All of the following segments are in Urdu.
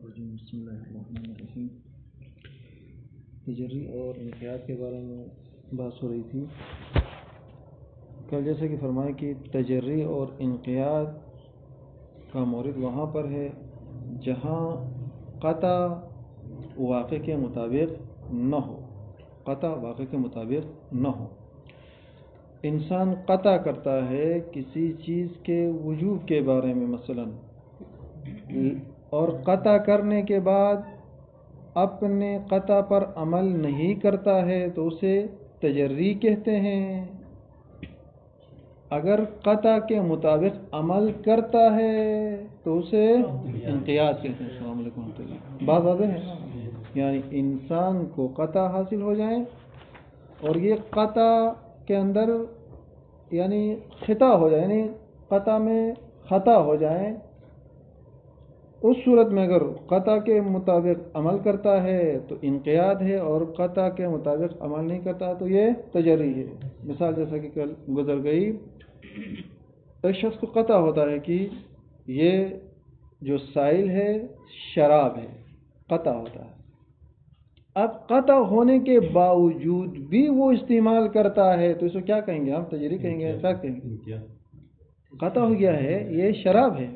بسم اللہ الرحمن الرحیم۔ تجری اور انقیاد کے بارے میں بات ہو رہی تھی کل، جیسے کہ فرمایا کہ تجری اور انقیاد کا مورد وہاں پر ہے جہاں قطع واقع کے مطابق نہ ہو، قطع واقع کے مطابق نہ ہو۔ انسان قطع کرتا ہے کسی چیز کے وجوب کے بارے میں مثلا، اور قطع کرنے کے بعد اپنے قطع پر عمل نہیں کرتا ہے تو اسے تجری کہتے ہیں۔ اگر قطع کے مطابق عمل کرتا ہے تو اسے انقیاد کہتے ہیں۔ السلام علیکم ورحمۃ اللہ۔ بات واضح ہے، یعنی انسان کو قطع حاصل ہو جائے اور یہ قطع کے اندر یعنی خطا ہو جائے، یعنی قطع میں خطا ہو جائے، اس صورت میں اگر قطع کے مطابق عمل کرتا ہے تو انقیاد ہے، اور قطع کے مطابق عمل نہیں کرتا تو یہ تجری ہے۔ مثال جیسا کہ کل گزر گئی، ایک شخص کو قطع ہوتا ہے کہ یہ جو سائل ہے شراب ہے، قطع ہوتا ہے۔ اب قطع ہونے کے باوجود بھی وہ استعمال کرتا ہے تو اس کو کیا کہیں گے؟ ہم تجری کہیں گے، کیا کہیں گے؟ قطع ہو گیا ہے، یہ شراب ہے،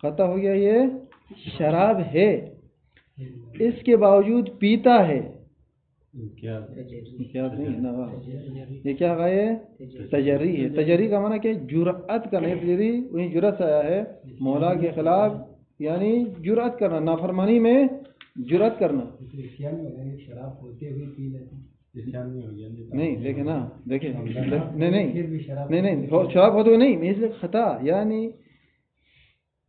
قطع ہو گیا یہ شراب ہے، اس کے باوجود پیتا ہے، یہ کیا ہے؟ تجری ہے۔ تجری کا معنی کیا ہے؟ جرأت کرنا۔ تجری وہی جرأت سے آیا ہے، مولا کے خلاف یعنی جرأت کرنا، نافرمانی میں جرأت کرنا۔ نہیں دیکھیں نا، دیکھیں نہیں شراب ہوتے ہوئے نہیں، اس لیے خطا یعنی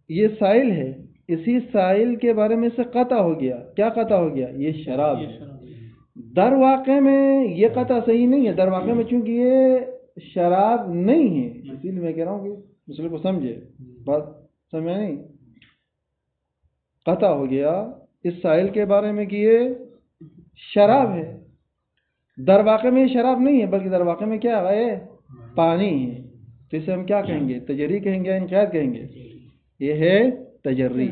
یہ سائل ہے، اسی سائل کے بارے میں سے قطع ہو گیا۔ کیا قطع ہو گیا؟ یہ شراب ہے۔ در واقع میں یہ قطع صحیح نہیں ہے، در واقع میں چونکہ یہ شراب نہیں ہے، اسی لیے میں کہہ رہا ہوں کہ مسئلے کو سمجھے، بات سمجھا نہیں؟ قطع ہو گیا اس سائل کے بارے میں کہ یہ شراب ہے، در واقع میں یہ شراب نہیں ہے، بلکہ در واقع میں کیا ہے؟ پانی ہے۔ تو اسے ہم کیا کہیں گے؟ تجری کہیں گے، انقیاد کہیں گے؟ یہ ہے تجری۔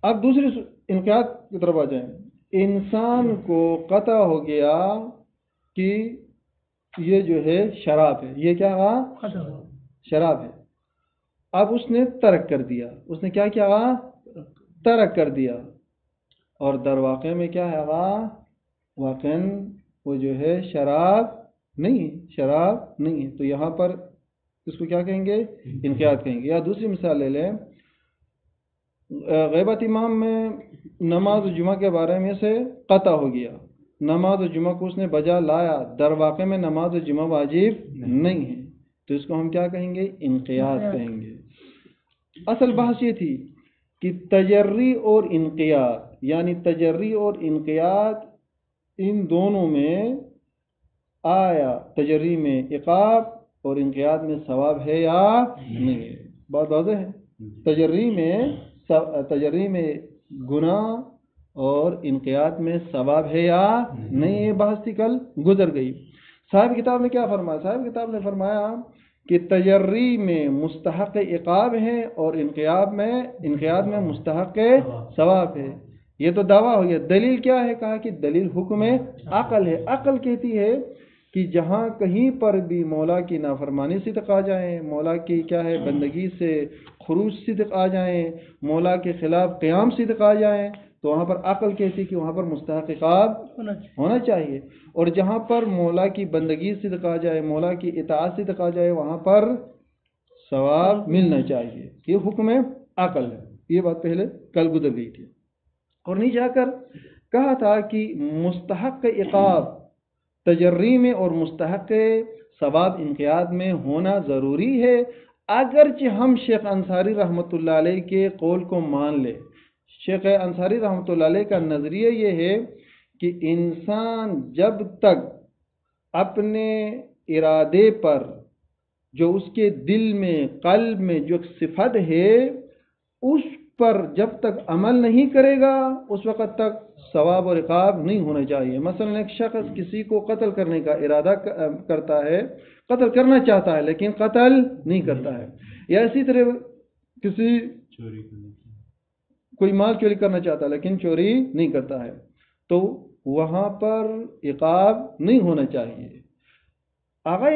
اب دوسری انقیاد کی طرف آ جائیں۔ انسان کو قطع ہو گیا کہ یہ جو ہے شراب ہے، یہ کیا ہوا؟ شراب ہے۔ اب اس نے ترک کر دیا، اس نے کیا کیا؟ ترک کر دیا، اور در واقع میں کیا ہے؟ واقعاً وہ جو ہے شراب نہیں ہے، شراب نہیں ہے۔ تو یہاں پر اس کو کیا کہیں گے؟ انقیاد کہیں گے۔ یا دوسری مثال لے لیں، غیبت امام میں نماز جمعہ کے بارے میں سے قطع ہو گیا، نماز جمعہ کو اس نے بجا لایا، در واقع میں نماز جمعہ واجب نہیں ہے، تو اس کو ہم کیا کہیں گے؟ انقیاد کہیں گے۔ اصل بحث یہ تھی کہ تجری اور انقیاد، یعنی تجری اور انقیاد ان دونوں میں آیا تجری میں عقاب اور انقیاد میں ثواب ہے یا نہیں ہے؟ بات واضح ہے۔ تجری میں گناہ اور انقیاد میں ثواب ہے یا نہیں؟ یہ بحث تھی، کل گزر گئی۔ صاحب کتاب نے کیا فرمایا؟ صاحب کتاب نے فرمایا کہ تجری میں مستحق عقاب ہے اور انقیاد میں مستحق ثواب ہے۔ یہ تو دعویٰ ہو گیا۔ دلیل کیا ہے؟ کہا کہ دلیل حکم عقل ہے۔ عقل کہتی ہے کہ جہاں کہیں پر بھی مولا کی نافرمانی صدق آ جائیں، مولا کی کیا ہے بندگی سے خروج صدق آ جائیں، مولا کے خلاف قیام صدق آ جائیں، تو وہاں پر عقل کہتی کہ وہاں پر مستحق عقاب ہونا چاہیے، اور جہاں پر مولا کی بندگی صدق آ جائے، مولا کی اطاعت صدق آ جائے، وہاں پر ثواب ملنا چاہیے۔ یہ حکم عقل ہے۔ یہ بات پہلے کل گزر گئی تھی، اور نیچے آ کر کہا تھا کہ مستحق عقاب تجری میں اور مستحق ثواب انقیاد میں ہونا ضروری ہے، اگرچہ ہم شیخ انصاری رحمۃ اللہ علیہ کے قول کو مان لے۔ شیخ انصاری رحمۃ اللہ علیہ کا نظریہ یہ ہے کہ انسان جب تک اپنے ارادے پر جو اس کے دل میں قلب میں جو صفت ہے اس پر جب تک عمل نہیں کرے گا اس وقت تک ثواب اور عقاب نہیں ہونا چاہیے. مثلا ایک شخص کسی کو قتل کرنے کا ارادہ کرتا ہے، قتل کرنا چاہتا ہے لیکن قتل نہیں کرتا ہے، یا اسی طرح کسی کوئی مال چوری کرنا چاہتا ہے لیکن چوری نہیں کرتا ہے، تو وہاں پر عقاب نہیں ہونا چاہیے. آقا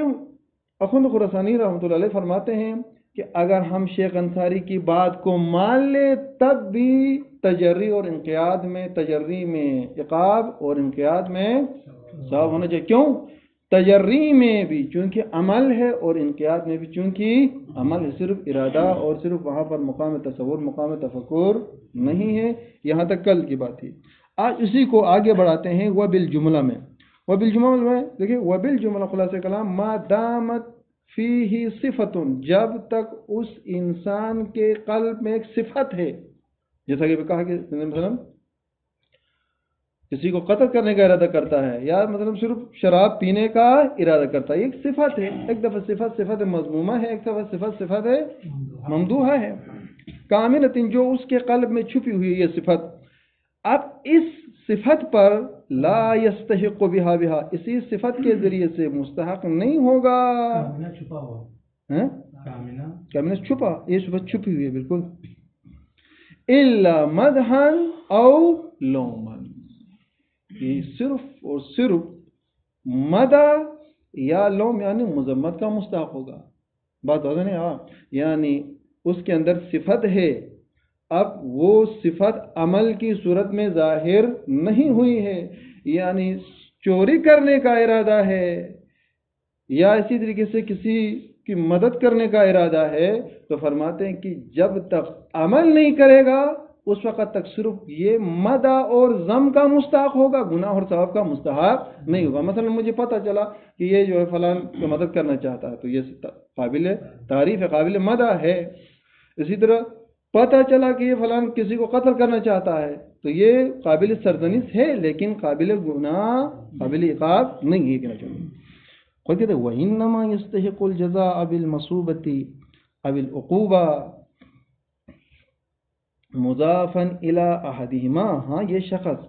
اخوند خراسانی رحمۃ اللہ علیہ فرماتے ہیں کہ اگر ہم شیخ انصاری کی بات کو مان لے تب بھی تجری اور انقیاد میں، تجری میں عقاب اور انقیاد میں ثواب ہونا چاہیے. کیوں؟ تجری میں بھی چونکہ عمل ہے اور انقیاد میں بھی چونکہ عمل ہے، صرف ارادہ اور صرف وہاں پر مقام تصور، مقام تفکر نہیں ہے. یہاں تک کل کی بات تھی. آج اسی کو آگے بڑھاتے ہیں وبالجملہ میں. وبالجملہ میں دیکھیں، وبالجملہ خلاصہ کلام ما دامت فیہ صفت، جب تک اس انسان کے قلب میں ایک صفت ہے، جیسا کہ کہا کہ مثلا کسی کو قتل کرنے کا ارادہ کرتا ہے یا مطلب صرف شراب پینے کا ارادہ کرتا ہے، ایک صفت ہے. ایک دفعہ صفت مذمومہ ہے، ایک دفعہ صفت ممدوحہ ہے. کاملۃ، جو اس کے قلب میں چھپی ہوئی یہ صفت. اب اس صفت پر لا یستحق بہا، اسی صفت کے ذریعے سے مستحق نہیں ہوگا. چھپا ہوا کامنہ چھپا، یہ صفت چھپی ہوئی ہے بالکل. الا مدحن او لومن، یہ صرف اور صرف مدح یا لوم یعنی مذمت کا مستحق ہوگا. بات ہوگا نہیں؟ یعنی اس کے اندر صفت ہے، اب وہ صفت عمل کی صورت میں ظاہر نہیں ہوئی ہے، یعنی چوری کرنے کا ارادہ ہے یا اسی طریقے سے کسی کی مدد کرنے کا ارادہ ہے، تو فرماتے ہیں کہ جب تک عمل نہیں کرے گا اس وقت تک صرف یہ مدح اور ذم کا مستحق ہوگا، گناہ اور ثواب کا مستحق نہیں ہوگا. مثلا مجھے پتہ چلا کہ یہ جو ہے فلان کی مدد کرنا چاہتا ہے تو یہ قابل تعریف ہے، قابل مدح ہے. اسی طرح پتہ چلا کہ یہ فلان کسی کو قتل کرنا چاہتا ہے تو یہ قابل سرزنش ہے لیکن قابل گناہ، قابل عقاب نہیں ہے. کہنا چاہیے خود کہتے ہیں وَإِنَّمَا يَسْتَحِقُ الْجَزَاءَ بِالْمَصُوبَةِ أَوِ الْعُقُوبَةِ مضافاً إِلَىٰ أَحَدِهِمَا. ہاں یہ شخص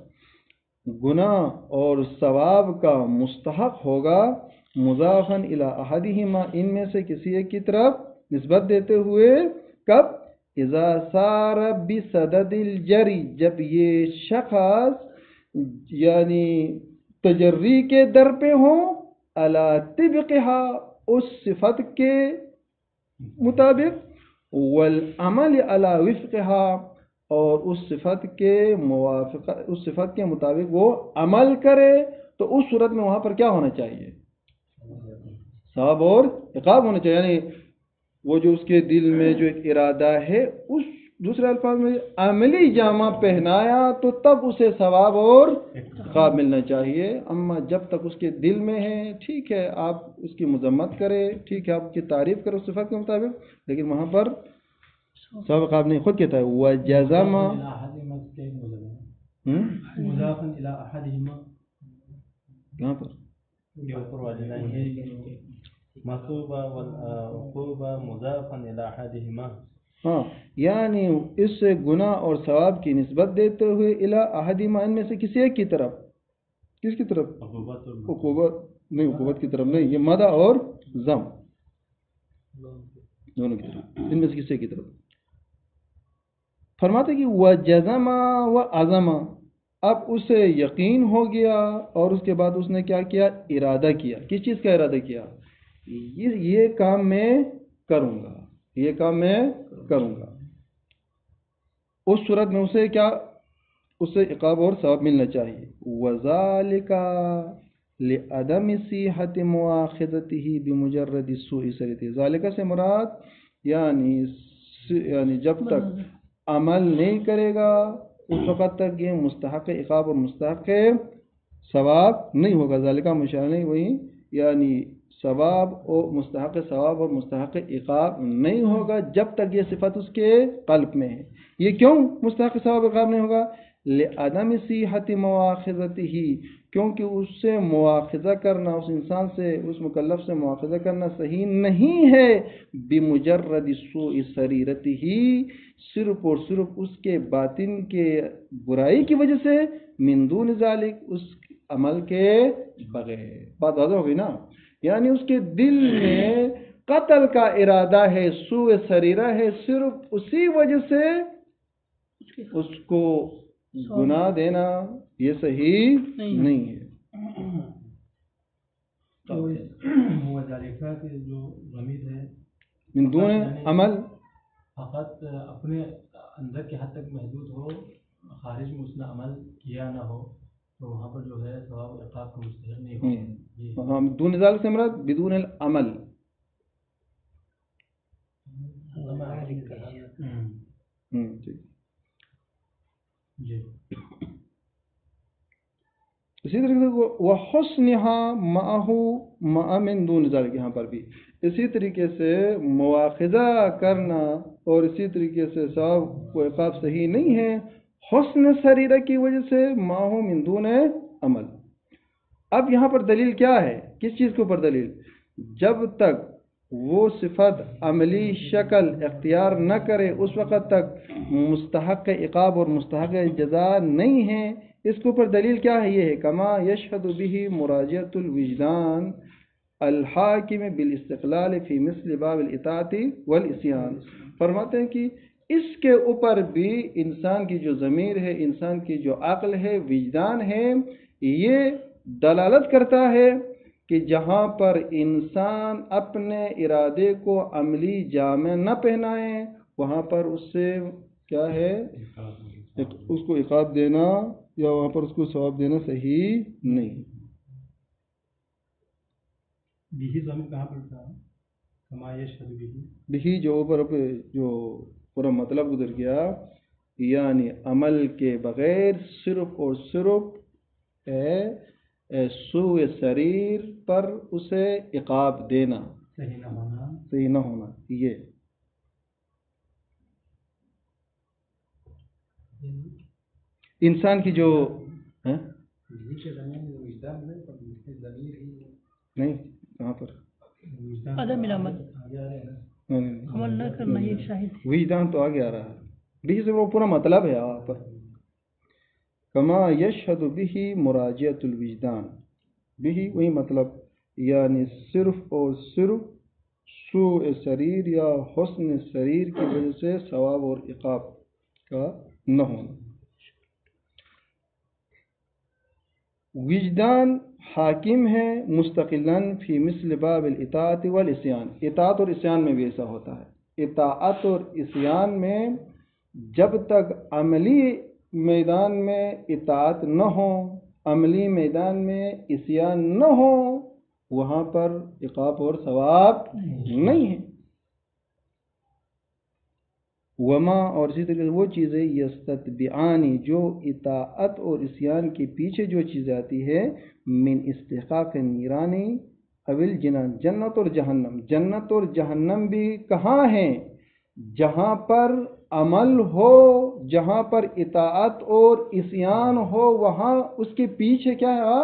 گناہ اور ثواب کا مستحق ہوگا مضافاً إِلَىٰ أَحَدِهِمَا، ان میں سے کسی ایک کی طرف نسبت دیتے ہوئے. کب؟ اذا صار بصدد الجری، جب یہ شخص یعنی تجری کے در پہ ہوں، علی طبقها، اس صفت کے مطابق، والعمل علی وفقها، اور اس صفت کے موافق، اس صفت کے مطابق وہ عمل کرے، تو اس صورت میں وہاں پر کیا ہونا چاہیے؟ ثواب اور عقاب ہونا چاہیے. یعنی وہ جو اس کے دل میں جو ایک ارادہ ہے، اس دوسرے الفاظ میں عملی جامہ پہنایا تو تب اسے ثواب اور عقاب ملنا چاہیے. اما جب تک اس کے دل میں ہے، ٹھیک ہے آپ اس کی مذمت کرے، ٹھیک ہے آپ کی تعریف کرے اس صفت کے مطابق، لیکن وہاں پر ثواب عقاب نہیں. خود کہتا ہے وَجَزَمَ کہاں پر مصوبہ والعقوبہ مضافاً الی احدہما. ہاں یعنی اس سے گناہ اور ثواب کی نسبت دیتے ہوئے الی احدہما، ان میں سے کسی ایک کی طرف. کس کی طرف؟ عقوبت نہیں، عقوبت کی طرف نہیں، یہ مدح اور ذم دونوں کی طرف، ان میں سے کسی ایک کی طرف. فرماتے کہ وجزم وعزم، اب اسے یقین ہو گیا اور اس کے بعد اس نے کیا کیا؟ ارادہ کیا. کس چیز کا ارادہ کیا؟ یہ کام میں کروں گا، یہ کام میں کروں گا. اس صورت میں اسے کیا؟ اسے عقاب اور ثواب ملنا چاہیے. وَذَلِكَ لِعَدَمِ صِحَّةِ مُؤَاخَذَتِهِ بِمُجَرَّدِ السُّوءِ سَرِتِ. ذَلِكَ سے مراد یعنی جب تک عمل نہیں کرے گا اس وقت تک یہ مستحق عقاب اور مستحق ثواب نہیں ہوگا. ذَلِكَ مشار نہیں، وہی یعنی ثواب اور مستحق ثواب اور مستحق عقاب نہیں ہوگا جب تک یہ صفت اس کے قلب میں ہے. یہ کیوں مستحق ثواب عقاب نہیں ہوگا؟ لِعَدَمِ صِحَّةِ مُؤَاخَذَتِهِ، کیونکہ اس سے مواخذہ کرنا، اس انسان سے، اس مکلف سے مواخذہ کرنا صحیح نہیں ہے بمجرد سوء سریرتہ، صرف اور صرف اس کے باطن کے برائی کی وجہ سے، من دون ذالک، اس عمل کے بغیر. بات واضح ہو گئی نا؟ یعنی اس کے دل میں قتل کا ارادہ ہے، سوء سریرہ ہے، صرف اسی وجہ سے اس کو گناہ دینا یہ صحیح نہیں ہے. وہ ذالکہ کے جو ضمیر ہے من دون عمل فقط اپنے اندر کے حد تک محدود ہو، خارج میں اس نے عمل کیا نہ ہو، تو وہاں پر جو ہے ثواب و عقاب کا مستحق نہیں ہو. ہاں، دون ذالک سے مراد بدون العمل. جی اسی طریقے سے وحسنها معه مع من دون ذالک، یہاں پر بھی اسی طریقے سے مواخذہ کرنا اور اسی طریقے سے ثواب و عقاب صحیح نہیں ہے حسن سریرہ کی وجہ سے، معه من دون عمل. اب یہاں پر دلیل کیا ہے؟ کس چیز کے اوپر دلیل؟ جب تک وہ صفت عملی شکل اختیار نہ کرے اس وقت تک مستحق عقاب اور مستحق جزا نہیں ہے. اس کے اوپر دلیل کیا ہے؟ یہ ہے کما یشہد بہ مراجعۃ الوجدان الحاکم بالاستقلال فی مثل باب الاطاعت والعصیان. فرماتے ہیں کہ اس کے اوپر بھی انسان کی جو ضمیر ہے، انسان کی جو عقل ہے، وجدان ہے، یہ دلالت کرتا ہے کہ جہاں پر انسان اپنے ارادے کو عملی جامہ نہ پہنائے وہاں پر اس سے کیا ہے، اس کو عقاب دینا یا وہاں پر اس کو ثواب دینا صحیح نہیں. بھی ضمیر کہاں پر تھا؟ کما یشہد بھی جو اوپر جو پورا مطلب گزر گیا، یعنی عمل کے بغیر صرف اور صرف سوء سریر پر اسے عقاب دینا، صحیح نہ ہونا. یہ انسان کی جو نہیں کہاں پر عدم العمل، عمل نہ کرنا یہ شاہد. وجدان تو آگے آ رہا ہے، بھی سے وہ پورا مطلب ہے وہاں پر کما یشہد بہ مراجعۃ الوجدان، بھی وہی مطلب، یعنی صرف اور صرف سوء سریر یا حسن سریر کی وجہ سے ثواب اور عقاب کا نہ ہونا. وجدان حاکم ہے مستقلاً فی مثل باب الاطاعت والعصیان. اطاعت اور عصیان میں بھی ایسا ہوتا ہے. اطاعت اور عصیان میں جب تک عملی میدان میں اطاعت نہ ہو، عملی میدان میں عصیان نہ ہو، وہاں پر عقاب اور ثواب نہیں ہے. وما، اور اسی طریقے سے وہ چیزیں یستتبعانی، جو اطاعت اور عصیان کے پیچھے جو چیزیں آتی ہے، من استحقاق نیرانی اول جنان، جنت اور جہنم. جنت اور جہنم بھی کہاں ہیں؟ جہاں پر عمل ہو، جہاں پر اطاعت اور عصیان ہو، وہاں اس کے پیچھے کیا ہے؟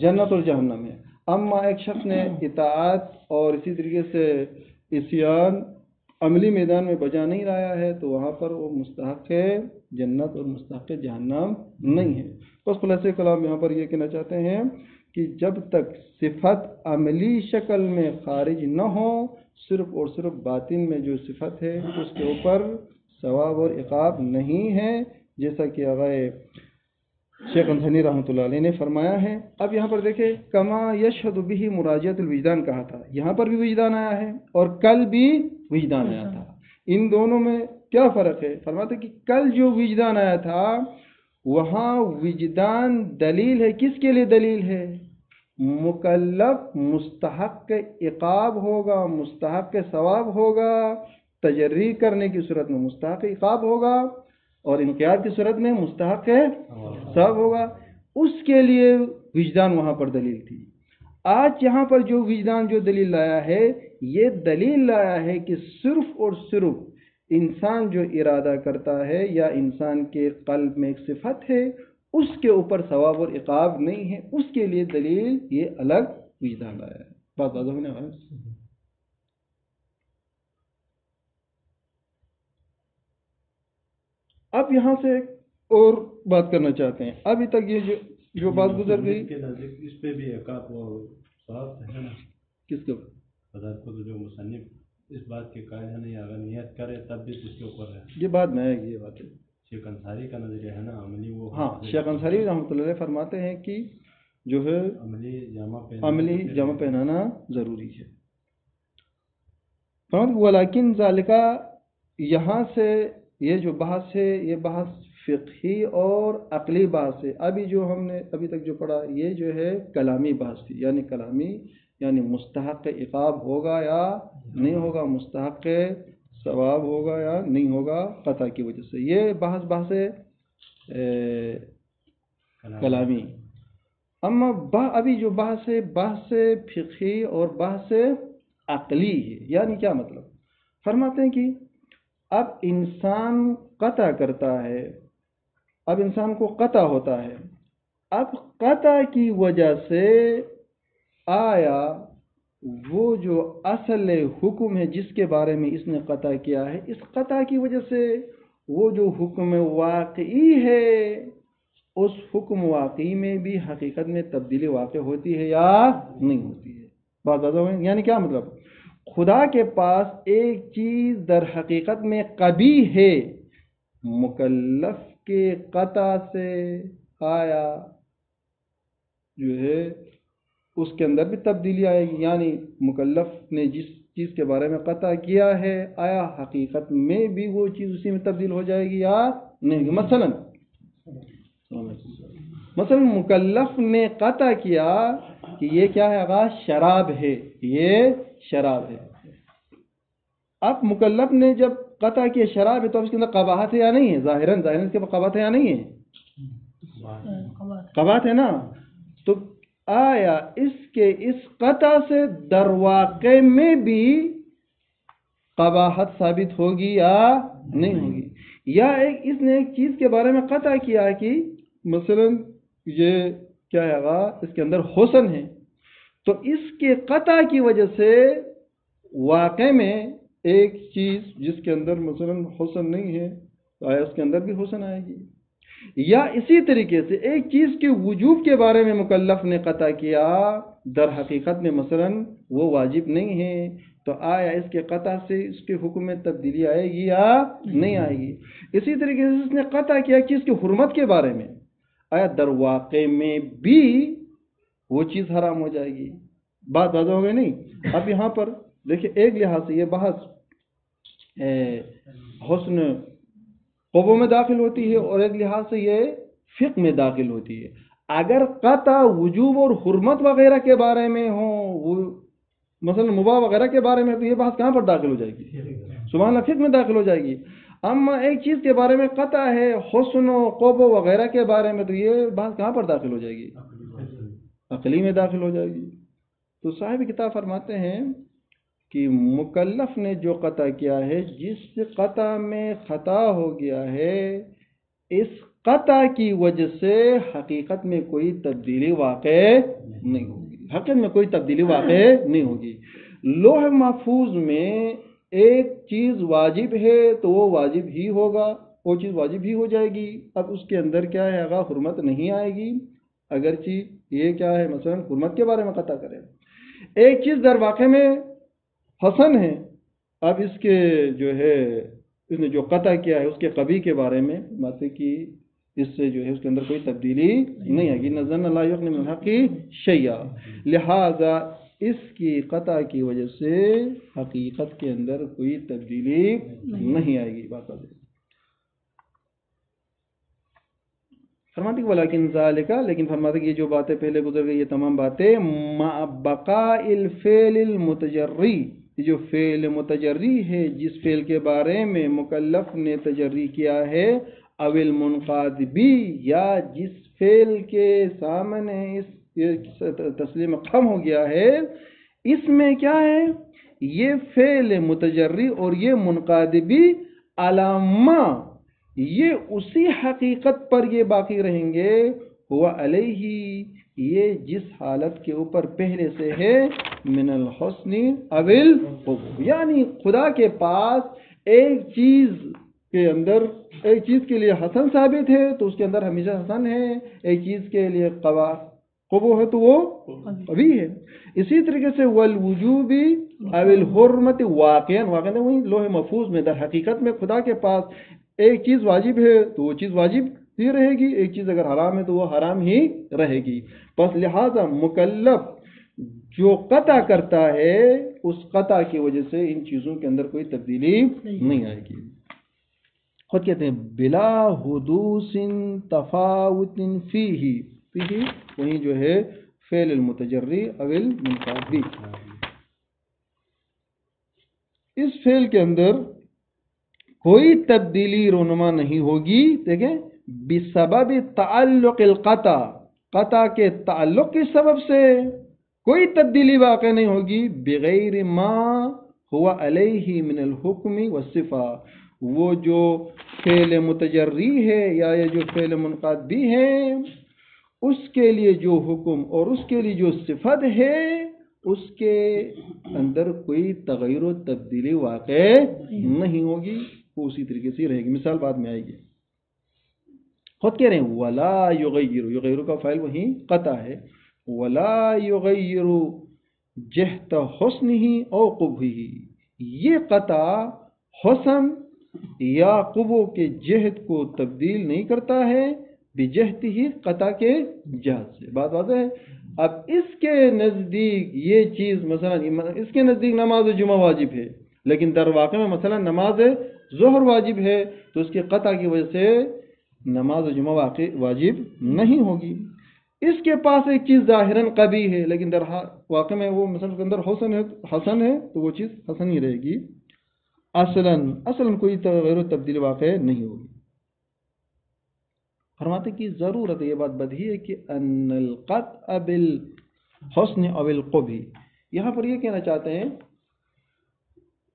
جنت اور جہنم ہے. اما ایک شخص نے اطاعت اور اسی طریقے سے عصیان عملی میدان میں بجا نہیں لایا ہے تو وہاں پر وہ مستحق جنت اور مستحق جہنم نہیں ہے. بس خلاصہ کلام یہاں پر یہ کہنا چاہتے ہیں کہ جب تک صفت عملی شکل میں خارج نہ ہو، صرف اور صرف باطن میں جو صفت ہے اس کے اوپر ثواب اور عقاب نہیں ہے، جیسا کہ آغائے شیخ انصاری رحمۃ اللہ علیہ نے فرمایا ہے. اب یہاں پر دیکھیں کما یشہد بہ مراجعۃ الوجدان کہا تھا، یہاں پر بھی وجدان آیا ہے اور کل بھی وجدان آیا تھا. ان دونوں میں کیا فرق ہے؟ فرماتے کہ کل جو وجدان آیا تھا وہاں وجدان دلیل ہے. کس کے لیے دلیل ہے؟ مکلف مستحق عقاب ہوگا، مستحق ثواب ہوگا، تجری کرنے کی صورت میں مستحق عقاب ہوگا اور انقیاد کی صورت میں مستحق ثواب ہوگا. اس کے لیے وجدان وہاں پر دلیل تھی. آج یہاں پر جو وجدان جو دلیل لایا ہے، یہ دلیل لایا ہے کہ صرف اور صرف انسان جو ارادہ کرتا ہے یا انسان کے قلب میں ایک صفت ہے، اس کے اوپر ثواب اور عقاب نہیں ہے، اس کے لیے دلیل یہ الگ وجدان لایا ہے. بات واضح ہونے والا ہے. اب یہاں سے ایک اور بات کرنا چاہتے ہیں. ابھی تک یہ جو بات گزر گئی کے نزدیک اس پہ بھی عقاب و ثواب ہے نا. کس کے حضرت کو جو مصنف اس بات کے قائل ہے نہیں، اگر نیت کرے تب بھی اس کے اوپر ہے. یہ بات میں ہے، یہ بات ہے. شیخ انصاری کا نظریہ ہے نا عملی، وہ ہاں شیخ انصاری رحمۃ اللہ علیہ فرماتے ہیں کہ جو ہے عملی جامہ پہنانا ضروری ہے. ولیکن ذالکہ، یہاں سے یہ جو بحث ہے یہ بحث فقہی اور عقلی بحث ہے. ابھی جو ہم نے ابھی تک جو پڑھا یہ جو ہے کلامی بحث تھی، یعنی کلامی یعنی مستحق عقاب ہوگا یا نہیں ہوگا، مستحق ثواب ہوگا یا نہیں ہوگا قطع کی وجہ سے. یہ بحث کلامی. اما ابھی جو بحث ہے بحث فقہی اور بحث عقلی ہے. یعنی کیا مطلب؟ فرماتے ہیں کہ اب انسان قطع کرتا ہے، اب انسان کو قطع ہوتا ہے. اب قطع کی وجہ سے آیا وہ جو اصل حکم ہے جس کے بارے میں اس نے قطع کیا ہے، اس قطع کی وجہ سے وہ جو حکم واقعی ہے اس حکم واقعی میں بھی حقیقت میں تبدیلی واقع ہوتی ہے یا نہیں ہوتی ہے. بات واضح ہے. یعنی کیا مطلب؟ خدا کے پاس ایک چیز در حقیقت میں قبیح ہے، مکلف کے قطع سے آیا جو ہے اس کے اندر بھی تبدیلی آئے گی. یعنی مکلف نے جس چیز کے بارے میں قطع کیا ہے آیا حقیقت میں بھی وہ چیز اسی میں تبدیل ہو جائے گی یا نہیں. مثلا مکلف نے قطع کیا کہ یہ کیا ہے؟ شراب ہے، یہ شراب ہے. اب مکلف نے جب قطع کیا شراب ہے تو اس کے اندر قباحت ہے یا نہیں ہے؟ ظاہراً اس کے قباحت ہے یا نہیں ہے؟ قباحت ہے نا. تو آیا اس قطع سے در واقع میں بھی قباحت ثابت ہوگی یا نہیں ہوگی؟ یا اس نے ایک چیز کے بارے میں قطع کیا کہ مثلا یہ کیا ہے اس کے اندر حسن ہے، تو اس کے قطع کی وجہ سے واقع میں ایک چیز جس کے اندر مثلا حسن نہیں ہے تو آیا اس کے اندر بھی حسن آئے گی. یا اسی طریقے سے ایک چیز کے وجوب کے بارے میں مکلف نے قطع کیا، در حقیقت میں مثلا وہ واجب نہیں ہے، تو آیا اس کے قطع سے اس کے حکم میں تبدیلی آئے گی یا نہیں آئے گی. اسی طریقے سے اس نے قطع کیا چیز کی حرمت کے بارے میں، آیا در واقع میں بھی وہ چیز حرام ہو جائے گی. بات واضح ہو گئی نہیں؟ اب یہاں پر دیکھیں ایک لحاظ سے یہ بحث حسن قبو میں داخل ہوتی ہے اور ایک لحاظ سے یہ فقہ میں داخل ہوتی ہے. اگر قطع وجوب اور حرمت وغیرہ کے بارے میں ہوں، مثلا مباح وغیرہ کے بارے میں، تو یہ بحث کہاں پر داخل ہو جائے گی؟ سبحان اللہ، فقہ میں داخل ہو جائے گی. اما ایک چیز کے بارے میں قطع ہے حسن و قبو وغیرہ کے بارے میں، تو یہ بحث کہاں پر داخل ہو جائے گی؟ عقلی میں داخل ہو جائے گی. تو صاحب کتاب فرماتے ہیں کہ مکلف نے جو قطع کیا ہے، جس قطع میں خطا ہو گیا ہے، اس قطع کی وجہ سے حقیقت میں کوئی تبدیلی واقع نہیں ہوگی. حقیقت میں کوئی تبدیلی واقع نہیں ہوگی. لوح محفوظ میں ایک چیز واجب ہے تو وہ واجب ہی ہوگا، وہ چیز واجب ہی ہو جائے گی. اب اس کے اندر کیا ہے؟ حرمت نہیں آئے گی، اگرچہ یہ کیا ہے مثلا حرمت کے بارے میں قطع کرے. ایک چیز در واقع میں حسن ہے، اب اس کے جو ہے اس نے جو قطع کیا ہے اس کے قبیح کے بارے میں بات ہے کہ اس سے جو ہے اس کے اندر کوئی تبدیلی نہیں آئے گی. نظر لا یغنی من الحق شیئا، لہذا اس کی قطع کی وجہ سے حقیقت کے اندر کوئی تبدیلی نہیں آئے گی. بات فرماتے کہ ولیکن ذالکہ، لیکن فرماتے کہ یہ جو باتیں پہلے گزر گئی یہ تمام باتیں مع بقاء الفعل المتجری، یہ جو فعل متجری ہے جس فعل کے بارے میں مکلف نے تجری کیا ہے، او المنقاد بھی، یا جس فعل کے سامنے اس تسلیم قم ہو گیا ہے، اس میں کیا ہے؟ یہ فعل متجری اور یہ منقاد بھی علامہ یہ اسی حقیقت پر یہ باقی رہیں گے، ہوا علیہ، یہ جس حالت کے اوپر پہلے سے ہے، من الحسن او القبح، یعنی خدا کے پاس ایک چیز کے اندر، ایک چیز کے لیے حسن ثابت ہے تو اس کے اندر ہمیشہ حسن ہے، ایک چیز کے لیے قبح ہے تو وہ قبیح ہے۔ اسی طریقے سے والوجوب او الحرمت، واقعاً وہی لوح محفوظ میں در حقیقت میں خدا کے پاس ایک چیز واجب ہے تو وہ چیز واجب ہی رہے گی، ایک چیز اگر حرام ہے تو وہ حرام ہی رہے گی۔ پس لہذا مکلف جو قطع کرتا ہے اس قطع کی وجہ سے ان چیزوں کے اندر کوئی تبدیلی نہیں آئے گی۔ خود کہتے ہیں بلا حدوث تفاوت فیہ، وہیں جو ہے فعل المتجری او المنقاد، اس فعل کے اندر کوئی تبدیلی رونما نہیں ہوگی، دیکھیں بسبب تعلق القطع، قطع کے تعلق کے سبب سے کوئی تبدیلی واقع نہیں ہوگی، بغیر ما ہوا علیہ من الحکم والصفہ، وہ جو فعل متجری ہے یا یہ جو فعل منقاد بھی ہے اس کے لیے جو حکم اور اس کے لیے جو صفت ہے اس کے اندر کوئی تغیر و تبدیلی واقع نہیں ہوگی، وہ اسی طریقے سے رہے گی۔ مثال بعد میں آئے گی۔ خود کہہ رہے ہیں ولا یغیر، یغیر کا فاعل وہی قطع ہے، ولا یغیر جہت حسنہ او قبحہ، یہ قطع حسن یا قبح کے جہت کو تبدیل نہیں کرتا ہے، بجہت ہی قطع کے جہت سے۔ بات واضح ہے۔ اب اس کے نزدیک یہ چیز مثلا اس کے نزدیک نماز جمعہ واجب ہے، لیکن در واقع میں مثلا نماز ظہر واجب ہے، تو اس کے قطع کی وجہ سے نماز جمعہ واجب نہیں ہوگی۔ اس کے پاس ایک چیز ظاہراً قبیح ہے لیکن در واقع میں وہ مثلا اس کے اندر حسن ہے تو وہ چیز حسن ہی رہے گی، اصلاً کوئی تغیر و تبدیل واقع نہیں ہوگی۔ فرماتے کی ضرورت ہے، یہ بات بدیہی ہے کہ ان القطع بالحسن او القبح، یہاں پر یہ کہنا چاہتے ہیں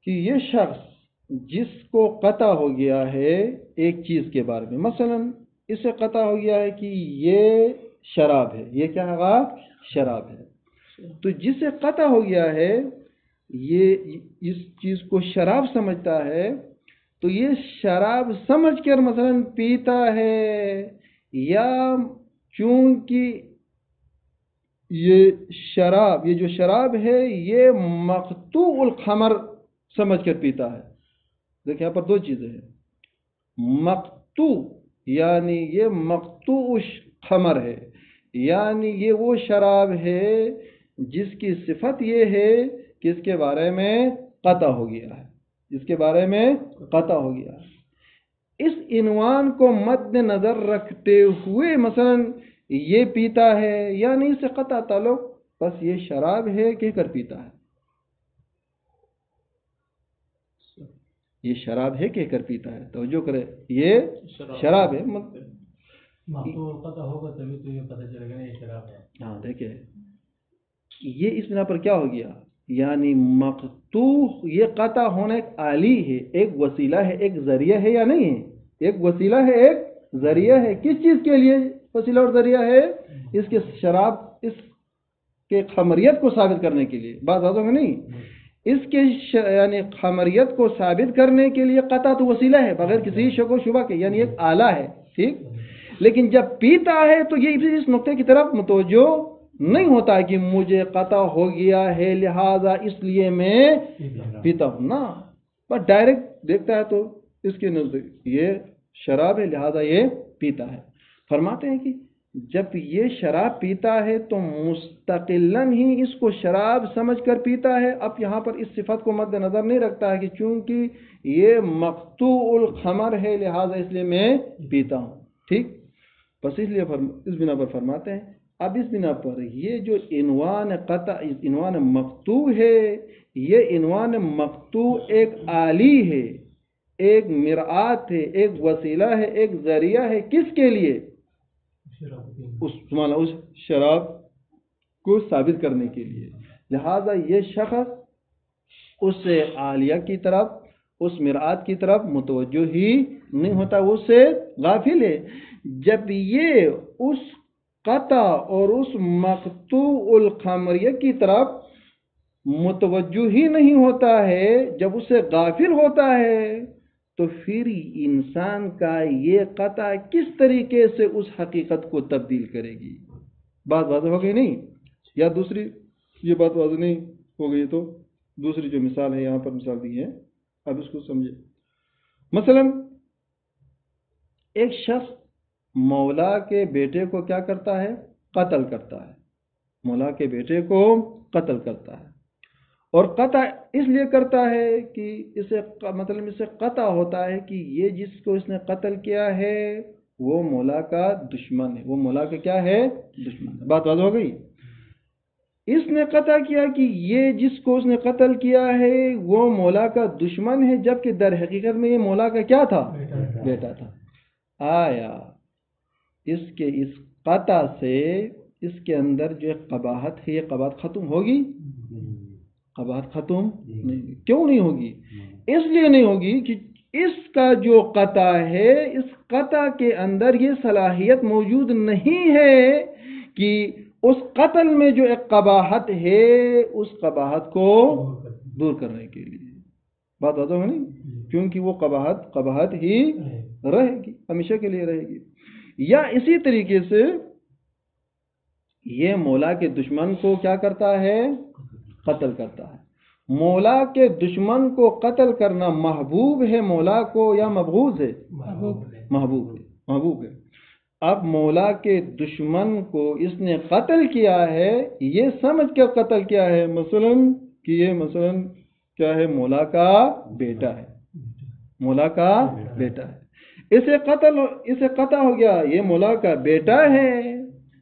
کہ یہ شخص جس کو قطع ہو گیا ہے ایک چیز کے بارے میں، مثلا اسے قطع ہو گیا ہے کہ یہ شراب ہے، یہ کیا ہے؟ شراب ہے، تو جسے قطع ہو گیا ہے یہ اس چیز کو شراب سمجھتا ہے تو یہ شراب سمجھ کر مثلا پیتا ہے، یا چونکہ یہ جو شراب ہے یہ مقطوع الخمر سمجھ کر پیتا ہے۔ دیکھیں یہاں پر دو چیزیں ہیں، مقطوع یعنی یہ مقطوع خمر ہے، یعنی یہ وہ شراب ہے جس کی صفت یہ ہے کہ اس کے بارے میں قطع ہو گیا ہے، اس کے بارے میں قطع ہو گیا ہے۔ اس عنوان کو مد نظر رکھتے ہوئے مثلا یہ پیتا ہے، یعنی اس سے قطع تعلق بس یہ شراب ہے کہہ کر پیتا ہے، یہ شراب ہے کہہ کر پیتا ہے، توجہ کرے یہ شراب ہے، قطع ہوگا تبھی تو یہ پتہ چلے گا یہ شراب ہے۔ ہاں دیکھیں یہ اس بنا پر کیا ہو گیا، یعنی مقطوع یہ قطع ہونا ایک آلی ہے، ایک وسیلہ ہے، ایک ذریعہ ہے یا نہیں ہے؟ ایک وسیلہ ہے، ایک ذریعہ ہے۔ کس چیز کے لیے وسیلہ اور ذریعہ ہے؟ اس کے شراب، اس کے خمریت کو ثابت کرنے کے لیے۔ بات واضح ہے نہیں؟ اس کے یعنی خمریت کو ثابت کرنے کے لیے قطع تو وسیلہ ہے بغیر کسی شک و شبہ کے، یعنی ایک آلہ ہے، ٹھیک؟ لیکن جب پیتا ہے تو یہ اس نقطے کی طرف متوجہ نہیں ہوتا کہ مجھے قطع ہو گیا ہے لہذا اس لیے میں پیتا ہوں، نا، بس ڈائریکٹ دیکھتا ہے تو اس کے نزدیک یہ شراب ہے لہذا یہ پیتا ہے۔ فرماتے ہیں کہ جب یہ شراب پیتا ہے تو مستقلاً ہی اس کو شراب سمجھ کر پیتا ہے، اب یہاں پر اس صفت کو مد نظر نہیں رکھتا ہے کہ چونکہ یہ مقطوع الخمر ہے لہذا اس لیے میں پیتا ہوں، ٹھیک؟ بس اس لیے اس بنا پر فرماتے ہیں، اب اس بنا پر یہ جو عنوان قطع، عنوان مقطوع ہے، یہ عنوان مقطوع ایک آلی ہے، ایک مرآت ہے، ایک وسیلہ ہے، ایک ذریعہ ہے، کس کے لیے؟ اس شراب کو ثابت کرنے کے لیے۔ لہذا یہ شخص اس عالیہ کی طرف، اس مرآت کی طرف متوجہ ہی نہیں ہوتا، وہ اس سے غافل ہے۔ جب یہ اس قطع اور اس مقطوع الخمریہ کی طرف متوجہ ہی نہیں ہوتا ہے، جب اس سے غافل ہوتا ہے، تو پھر انسان کا یہ قطع کس طریقے سے اس حقیقت کو تبدیل کرے گی؟ بات واضح ہو گئی نہیں؟ یا دوسری یہ بات واضح نہیں ہو گئی تو دوسری جو مثال ہے یہاں پر مثال دی ہے، اب اس کو سمجھے۔ مثلا ایک شخص مولا کے بیٹے کو کیا کرتا ہے؟ قتل کرتا ہے، مولا کے بیٹے کو قتل کرتا ہے، اور قطع اس لیے کرتا ہے کہ اسے مطلب اس سے قطع ہوتا ہے کہ یہ جس کو اس نے قتل کیا ہے وہ مولا کا دشمن ہے، وہ مولا کا کیا ہے؟ دشمن ہے۔ بات واضح ہو گئی؟ اس نے قطع کیا کہ یہ جس کو اس نے قتل کیا ہے وہ مولا کا دشمن ہے، جبکہ در حقیقت میں یہ مولا کا کیا تھا؟ بیٹا تھا۔ آیا اس کے اس قطع سے اس کے اندر جو قباحت ہے یہ قباحت ختم ہوگی؟ قباحت ختم نہیں۔ کیوں نہیں ہوگی؟ اس لیے نہیں ہوگی کہ اس کا جو قطع ہے، اس قطع کے اندر یہ صلاحیت موجود نہیں ہے کہ اس قتل میں جو ایک قباحت ہے اس قباحت کو دور کرنے کے لیے۔ بات ہوتا ہے نہیں؟ کیونکہ وہ قباحت ہی رہے گی، ہمیشہ کے لیے رہے گی۔ یا اسی طریقے سے یہ مولا کے دشمن کو کیا کرتا ہے؟ قتل کرتا ہے۔ مولا کے دشمن کو قتل کرنا محبوب ہے مولا کو یا مبغوض ہے؟ محبوب ہے۔ اب مولا کے دشمن کو اس نے قتل کیا ہے، یہ سمجھ کر قتل کیا ہے مثلا کہ یہ مثلا کیا ہے؟ مولا کا بیٹا ہے، مولا کا بیٹا ہے۔ اسے قطع ہو گیا یہ مولا کا بیٹا ہے،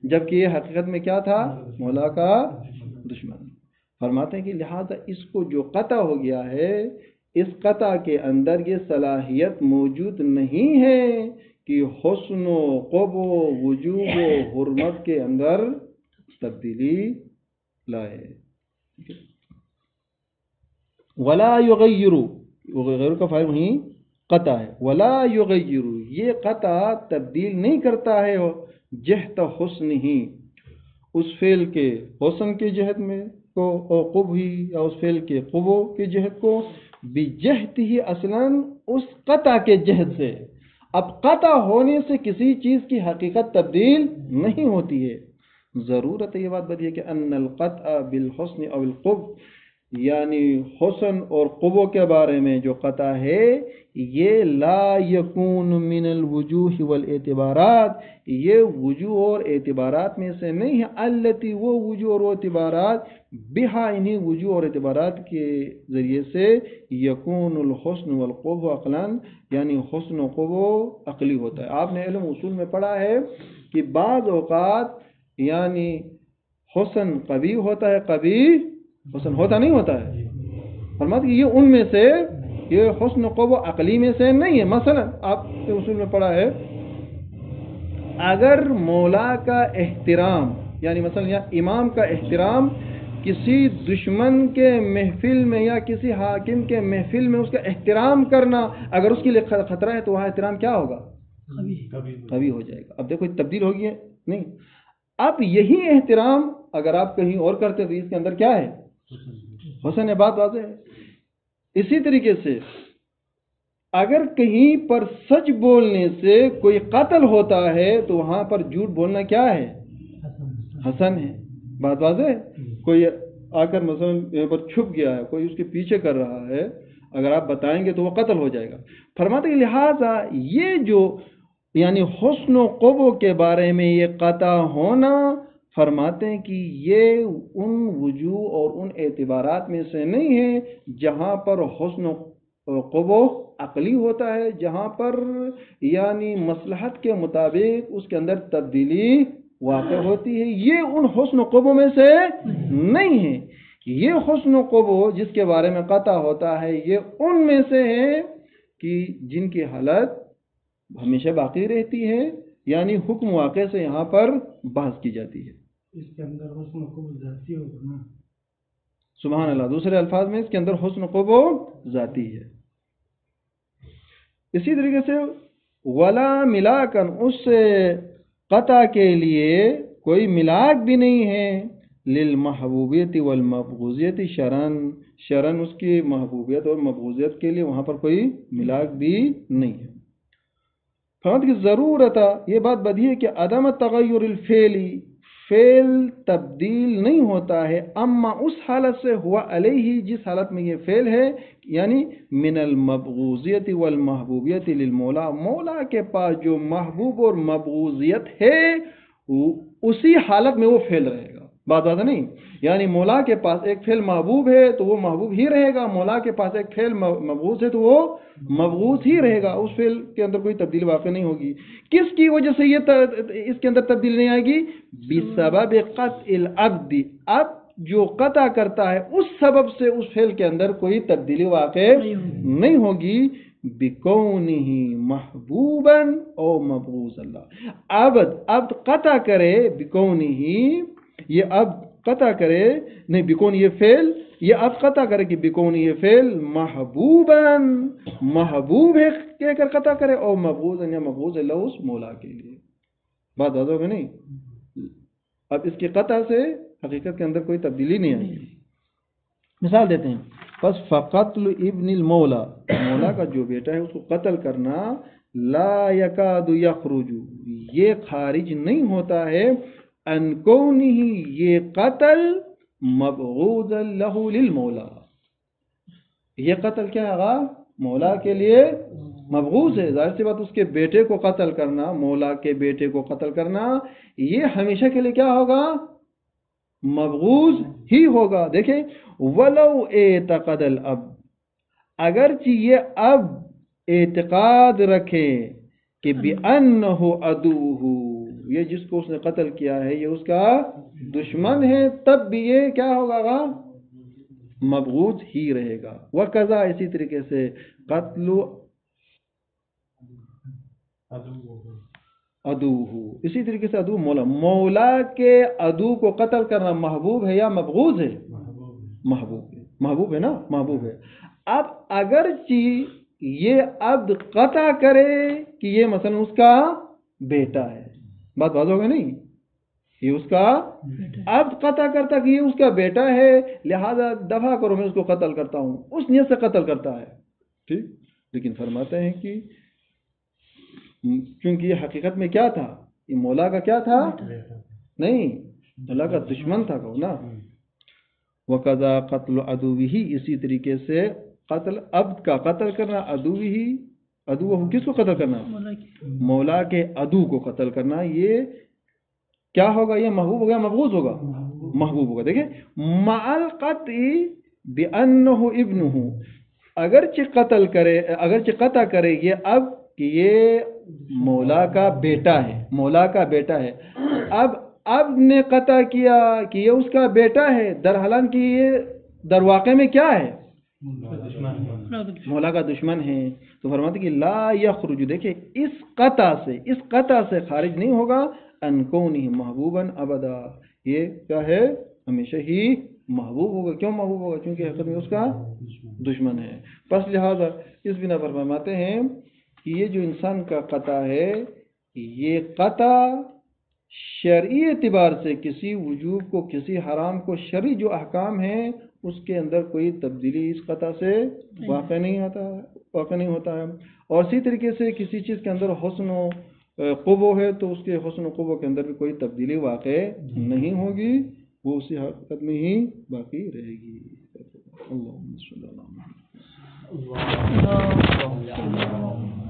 جبکہ یہ حقیقت میں کیا تھا؟ مولا کا دشمن۔ فرماتے ہیں کہ لہذا اس کو جو قطع ہو گیا ہے، اس قطع کے اندر یہ صلاحیت موجود نہیں ہے کہ حسن و قب و وجوب و حرمت کے اندر تبدیلی لائے۔ ولا یغیر، غیر کا فائل وہیں قطع ہے، ولا یغیر، یہ قطع تبدیل نہیں کرتا ہے جہت حسن ہی، اس فعل کے حسن کی جہت میں کو، اور قب ہی، یا اس فعل کے قبو کی جہت کو، بجہت ہی اصلاً اس قطع کے جہت سے۔ اب قطع ہونے سے کسی چیز کی حقیقت تبدیل نہیں ہوتی ہے۔ ضرورت یہ بات بتائیے کہ ان القطع بالحسن او القب، یعنی حسن اور قبو کے بارے میں جو قطع ہے یہ لا یکون من الوجوہ والاعتبارات، یہ وجوہ اور اعتبارات میں سے نہیں ہے، التی وہ وجوہ اور اعتبارات بہا، انہی وجوہ اور اعتبارات کے ذریعے سے یکون الحسن والقبو عقلاً، یعنی حسن و قبو عقلی ہوتا ہے۔ آپ نے علم اصول میں پڑھا ہے کہ بعض اوقات یعنی حسن قبیح ہوتا ہے، قبیح حسن ہوتا نہیں ہوتا ہے۔ فرماتے کہ یہ ان میں سے، یہ حسن و قبو عقلی میں سے نہیں ہے۔ مثلا آپ کے اصول میں پڑھا ہے اگر مولا کا احترام، یعنی مثلا یا امام کا احترام کسی دشمن کے محفل میں یا کسی حاکم کے محفل میں اس کا احترام کرنا اگر اس کے لیے خطرہ ہے تو وہاں احترام کیا ہوگا؟ قبیح ہو جائے گا۔ اب دیکھو تبدیل ہوگی ہے نہیں۔ اب یہی احترام اگر آپ کہیں اور کرتے تو اس کے اندر کیا ہے؟ حسن ہے، بات واضح ہے۔ اسی طریقے سے اگر کہیں پر سچ بولنے سے کوئی قتل ہوتا ہے تو وہاں پر جھوٹ بولنا کیا ہے؟ حسن ہے، بات واضح ہے۔ کوئی آ کر مثلا یہاں پر چھپ گیا ہے، کوئی اس کے پیچھے کر رہا ہے، اگر آپ بتائیں گے تو وہ قتل ہو جائے گا۔ فرماتے ہیں لہذا یہ جو یعنی حسن و قبو کے بارے میں یہ قطع ہونا، فرماتے ہیں کہ یہ ان وجوہ اور ان اعتبارات میں سے نہیں ہے جہاں پر حسن و قبو عقلی ہوتا ہے، جہاں پر یعنی مصلحت کے مطابق اس کے اندر تبدیلی واقع ہوتی ہے۔ یہ ان حسن و قبو میں سے نہیں ہے۔ یہ حسن و قبو جس کے بارے میں قطع ہوتا ہے یہ ان میں سے ہے کہ جن کی حالت ہمیشہ باقی رہتی ہے، یعنی حکم واقع سے یہاں پر بحث کی جاتی ہے۔ اس کے اندر حسن و قبو ذاتی ہوگا نا؟ سبحان اللہ، دوسرے الفاظ میں اس کے اندر حسن و قبو ذاتی ہے۔ اسی طریقے سے ولا ملاکن، اس سے قطع کے لیے کوئی ملاک بھی نہیں ہے، للمحبوبیت والمبغوضیت شرن اس کی محبوبیت اور مبغوضیت کے لیے وہاں پر کوئی ملاک بھی نہیں ہے۔ فرماتے کہ ضرورت، یہ بات بدیہی ہے کہ عدم تغیر الفعلی، فعل تبدیل نہیں ہوتا ہے، اما اس حالت سے ہوا علیہ، جس حالت میں یہ فعل ہے، یعنی من المبغوضیت والمحبوبیت للمولا، مولا کے پاس جو محبوب اور مبغوضیت ہے اسی حالت میں وہ فعل رہے گا۔ بات ہے نہیں، یعنی مولا کے پاس ایک فعل محبوب ہے تو وہ محبوب ہی رہے گا، مولا کے پاس ایک فعل مبغوض ہے تو وہ مبغوض ہی رہے گا، اس فعل کے اندر کوئی تبدیلی واقع نہیں ہوگی۔ کس کی وجہ سے یہ اس کے اندر تبدیلی نہیں آئے گی؟ بسبب قطع العبد، اب جو قطع کرتا ہے اس سبب سے اس فعل کے اندر کوئی تبدیلی واقع نہیں ہوگی، بکونہ محبوبا او مبغوض اللہ، عبد قطع کرے، بکونہ یہ اب قطع کرے، نہیں بکون یہ فعل، یہ اب قطع کرے کہ بکون یہ فعل محبوبا، محبوب ہے کہہ کر قطع کرے، اور مبغوض یا مبغوض اللہ اس مولا کے لیے۔ بات واضح ہوگی نہیں؟ اب اس کی قطع سے حقیقت کے اندر کوئی تبدیلی نہیں آئی۔ مثال دیتے ہیں، پس فقتل ابن المولا، مولا کا جو بیٹا ہے اس کو قتل کرنا، لا یکاد یخرج، یہ خارج نہیں ہوتا ہے، ان کونہ یہ قتل مبغوض لہ للمولا، یہ قتل کیا ہے؟ مولا کے لیے مبغوض ہے۔ ظاہر سی بات اس کے بیٹے کو قتل کرنا، مولا کے بیٹے کو قتل کرنا، یہ ہمیشہ کے لیے کیا ہوگا؟ مبغوض ہی ہوگا۔ دیکھیں، ولو اعتقد الاب، اگرچہ یہ اب اعتقاد رکھے کہ بأنہ عدوہ، یہ جس کو اس نے قتل کیا ہے یہ اس کا دشمن ہے، تب بھی یہ کیا ہوگا؟ مبغوض ہی رہے گا۔ وکذا، اسی طریقے سے قتل عدوہ، اسی طریقے سے عدو مولا، مولا کے عدو کو قتل کرنا محبوب ہے یا مبغوض ہے؟ محبوب ہے، محبوب ہے نا، محبوب ہے۔ اب اگرچہ یہ عبد قطع کرے کہ یہ مثلا اس کا بیٹا ہے، بات واضح ہوگا نہیں؟ یہ اس کا عبد قطع کرتا کہ یہ اس کا بیٹا ہے، لہذا دفع کرو میں اس کو قتل کرتا ہوں، اس نیت سے قتل کرتا ہے، ٹھیک۔ لیکن فرماتے ہیں کہ کیونکہ یہ حقیقت میں کیا تھا؟ یہ مولا کا کیا تھا؟ نہیں، مولا کا دشمن تھا کہ نا۔ وَقَضَى قَتْلُ عَدُوِّهِ، اسی طریقے سے قتل عبد کا قتل کرنا، عدوِّهِ، عدو کس کو قتل کرنا؟ مولا کے عدو کو قتل کرنا، یہ کیا ہوگا؟ یہ محبوب ہوگا، مبغوض ہوگا؟ محبوب ہوگا۔ دیکھیں، مع القطع بأنه ابنه، اگرچہ قطع کرے یہ اب کہ یہ مولا کا بیٹا ہے، مولا کا بیٹا ہے، اب نے قطع کیا کہ یہ اس کا بیٹا ہے، در حالان کہ یہ در واقع میں کیا ہے؟ مولا کا دشمن ہے۔ تو فرماتے کہ لا یخرج، دیکھیں اس قطع سے خارج نہیں ہوگا، ان کونہ محبوبا ابدا، یہ کیا ہے؟ ہمیشہ ہی محبوب ہوگا۔ کیوں محبوب ہوگا؟ کیونکہ حقیقت میں اس کا دشمن ہے۔ پس لہذا اس بنا پر فرماتے ہیں کہ یہ جو انسان کا قطع ہے، یہ قطع شرعی اعتبار سے کسی وجوب کو، کسی حرام کو، شرعی جو احکام ہیں اس کے اندر کوئی تبدیلی اس قطع سے واقع نہیں ہوتا ہے۔ اور اسی طریقے سے کسی چیز کے اندر حسن و قوہ ہے تو اس کے حسن و قوہ کے اندر بھی کوئی تبدیلی واقع نہیں ہوگی، وہ اسی حقیقت میں ہی باقی رہے گی۔ اللہم صلی اللہ علیہ وسلم۔